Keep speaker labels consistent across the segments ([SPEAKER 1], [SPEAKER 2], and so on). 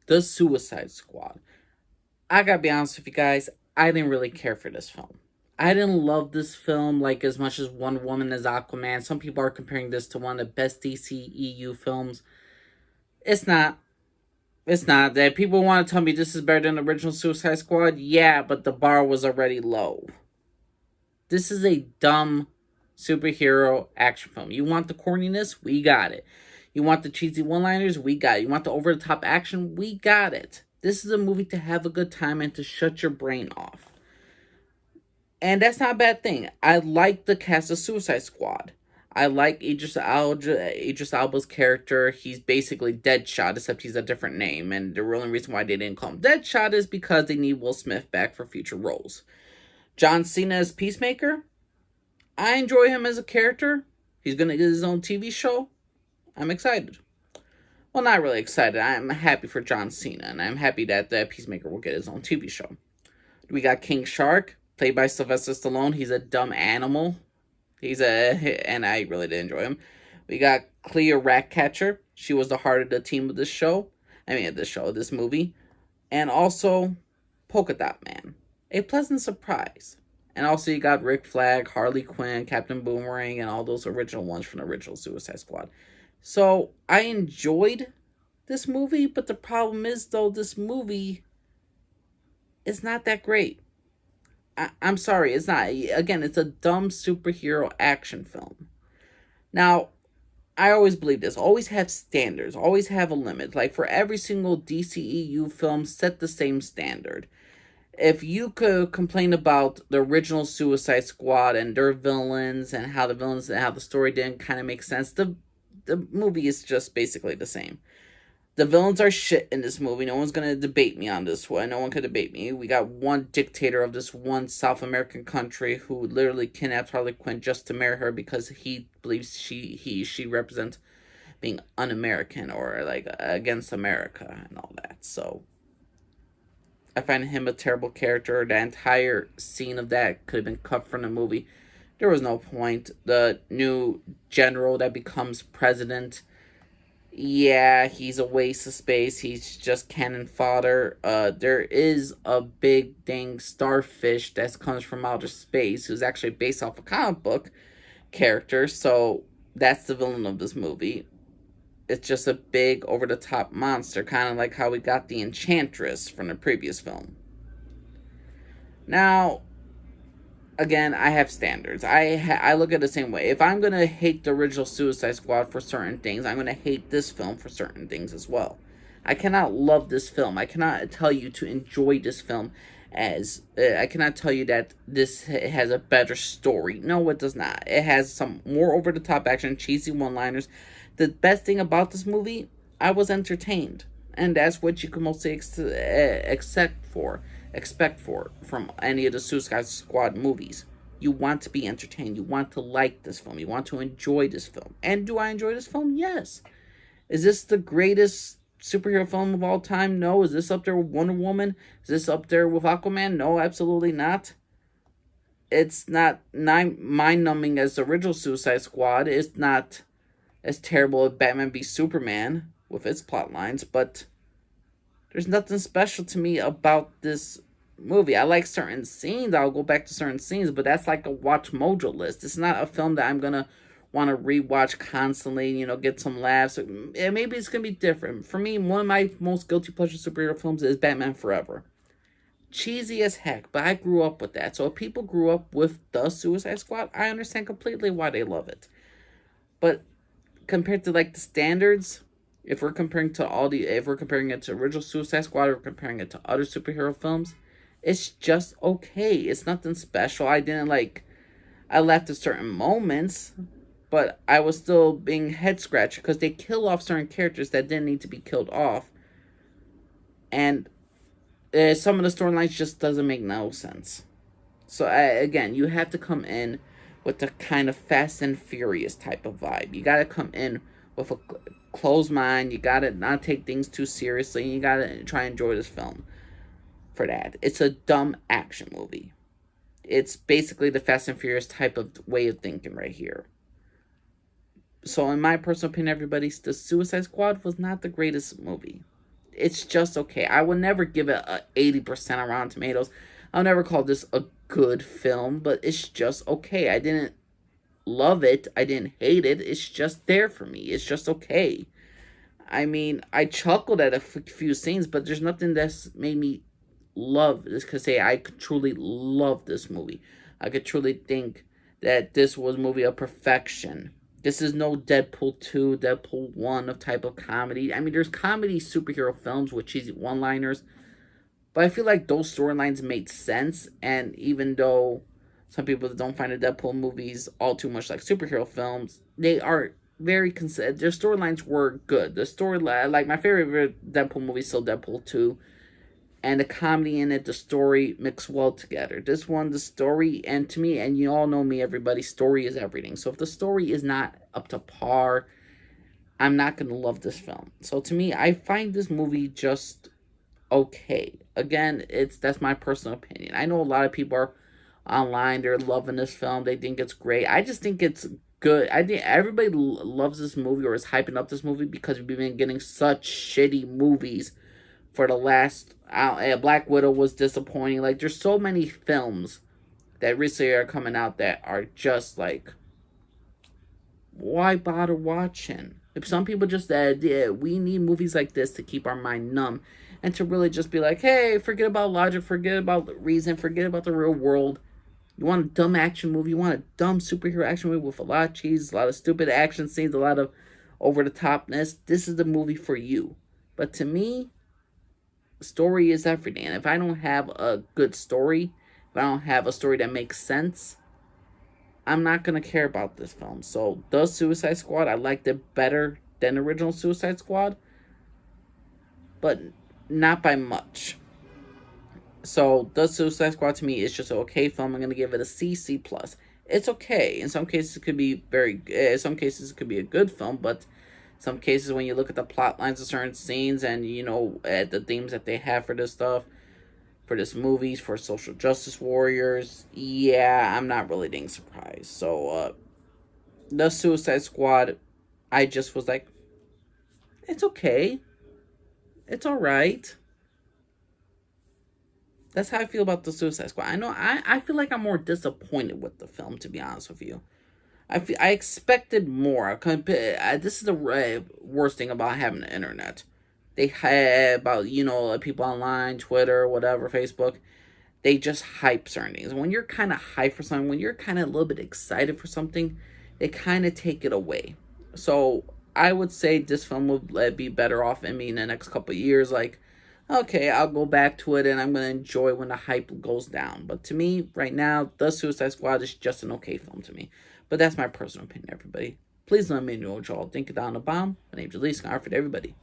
[SPEAKER 1] The Suicide Squad. I gotta be honest with you guys, I didn't really care for this film. I didn't love this film like as much as Wonder Woman as Aquaman. Some people are comparing this to one of the best DCEU films. It's not. It's not. That people want to tell me this is better than the original Suicide Squad. Yeah, but the bar was already low. This is a dumb superhero action film. You want the corniness? We got it. You want the cheesy one liners? We got it. You want the over the top action? We got it. This is a movie to have a good time and to shut your brain off. And that's not a bad thing. I like the cast of Suicide Squad. I like Idris Alba's character. He's basically Deadshot, except he's a different name. And the only reason why they didn't call him Deadshot is because they need Will Smith back for future roles. John Cena as Peacemaker. I enjoy him as a character. He's gonna get his own TV show. I'm excited. Well, not really excited. I'm happy for John Cena, and I'm happy that Peacemaker will get his own TV show. We got King Shark, played by Sylvester Stallone. He's a dumb animal. And I really did enjoy him. We got Clea Ratcatcher. She was the heart of the team of this show. This movie. And also, Polka Dot Man. A pleasant surprise. And also you got Rick Flag, Harley Quinn, Captain Boomerang, and all those original ones from the original Suicide Squad. So, I enjoyed this movie, but the problem is, though, this movie is not that great. I'm sorry, it's not. Again, it's a dumb superhero action film. Now, I always believe this. Always have standards. Always have a limit. Like, for every single DCEU film, set the same standard. If you could complain about the original Suicide Squad and their villains and how the story didn't kind of make sense, the movie is just basically the same. The villains are shit in this movie. No one's gonna debate me on this one. No one could debate me. We got one dictator of this one South American country who literally kidnapped Harley Quinn just to marry her because he believes she represents being un-American or like against America and all that. So I find him a terrible character. The entire scene of that could have been cut from the movie. There was no point. The new general that becomes president, yeah, he's a waste of space. He's just cannon fodder. There is a big dang starfish that comes from outer space who's actually based off a comic book character. So that's the villain of this movie. It's just a big over the top monster, kind of like how we got the Enchantress from the previous film. Now, again, I have standards. I look at it the same way. If I'm gonna hate the original Suicide Squad for certain things, I'm gonna hate this film for certain things as well. I cannot love this film. I cannot tell you to enjoy this film as I cannot tell you that this has a better story. No, it does not. It has some more over the top action, cheesy one liners. The best thing about this movie, I was entertained, and that's what you can mostly expect for from any of the Suicide Squad movies. You want to be entertained. You want to like this film. You want to enjoy this film. And do I enjoy this film? Yes. Is this the greatest superhero film of all time? No. Is this up there with Wonder Woman? Is this up there with Aquaman? No, absolutely not. It's not mind numbing as the original Suicide Squad. It's not as terrible as Batman v Superman with its plot lines, but there's nothing special to me about this movie. I like certain scenes. I'll go back to certain scenes, but that's like a watch mojo list. It's not a film that I'm gonna want to rewatch constantly. Get some laughs. Maybe it's gonna be different. For me, one of my most guilty pleasure superhero films is Batman Forever. Cheesy as heck, but I grew up with that. So if people grew up with the Suicide Squad, I understand completely why they love it. But compared to like the standards, if we're comparing it to original Suicide Squad, or comparing it to other superhero films, it's just okay. It's nothing special. I laughed at certain moments, but I was still being head scratched because they kill off certain characters that didn't need to be killed off, and some of the storylines just doesn't make no sense. So again, you have to come in with the kind of Fast and Furious type of vibe. You gotta come in with a closed mind. You gotta not take things too seriously. And you gotta try and enjoy this film for that. It's a dumb action movie. It's basically the Fast and Furious type of way of thinking right here. So in my personal opinion, everybody, the Suicide Squad was not the greatest movie. it's just okay. I would never give it a 80% on Rotten Tomatoes. I'll never call this a good film, but it's just okay. I didn't love it. I didn't hate it. It's just there for me. It's just okay. I mean, I chuckled at a few scenes, but there's nothing that's made me love this. Cause say I could truly love this movie. I could truly think that this was a movie of perfection. This is no Deadpool 2, Deadpool 1 of type of comedy. I mean, there's comedy superhero films with cheesy one-liners, but I feel like those storylines made sense. And even though some people don't find the Deadpool movies all too much like superhero films, they are very their storylines were good. The story, like my favorite Deadpool movie is still Deadpool 2, and the comedy in it, the story mix well together. This one, the story, and to me, and you all know me, everybody, story is everything. So if the story is not up to par, I'm not gonna love this film. So to me, I find this movie just okay. Again, that's my personal opinion. I know a lot of people are online, they're loving this film, they think it's great. I just think it's good. I think everybody loves this movie or is hyping up this movie because we've been getting such shitty movies for the last. Black Widow was disappointing. Like, there's so many films that recently are coming out that are just like, why bother watching? If some people just we need movies like this to keep our mind numb and to really just be like, hey, forget about logic, forget about reason, forget about the real world. You want a dumb action movie? You want a dumb superhero action movie with a lot of cheese, a lot of stupid action scenes, a lot of over the topness? This is the movie for you. But to me, story is everything. And if I don't have a good story, if I don't have a story that makes sense, I'm not going to care about this film. So, The Suicide Squad, I liked it better than the original Suicide Squad, but not by much. So, The Suicide Squad to me is just an okay film. I'm going to give it a C, C+. It's okay. In some cases, it could be in some cases, it could be a good film, but some cases when you look at the plot lines of certain scenes and, you know, at the themes that they have for this stuff, for this movies, for social justice warriors, yeah, I'm not really being surprised. So, The Suicide Squad, I just was like, it's okay. It's alright. That's how I feel about The Suicide Squad. I feel like I'm more disappointed with the film, to be honest with you. I expected more. This is the worst thing about having the internet. They have about, you know, people online, Twitter, whatever, Facebook. They just hype certain things. When you're kind of hyped for something, when you're kind of a little bit excited for something, they kind of take it away. So I would say this film would be better off in me in the next couple of years. Like, okay, I'll go back to it and I'm going to enjoy when the hype goes down. But to me, right now, The Suicide Squad is just an okay film to me. But that's my personal opinion, everybody. Please let me know what y'all think down the bottom. My name's Elise, and I offer to everybody.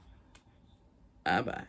[SPEAKER 1] Bye-bye.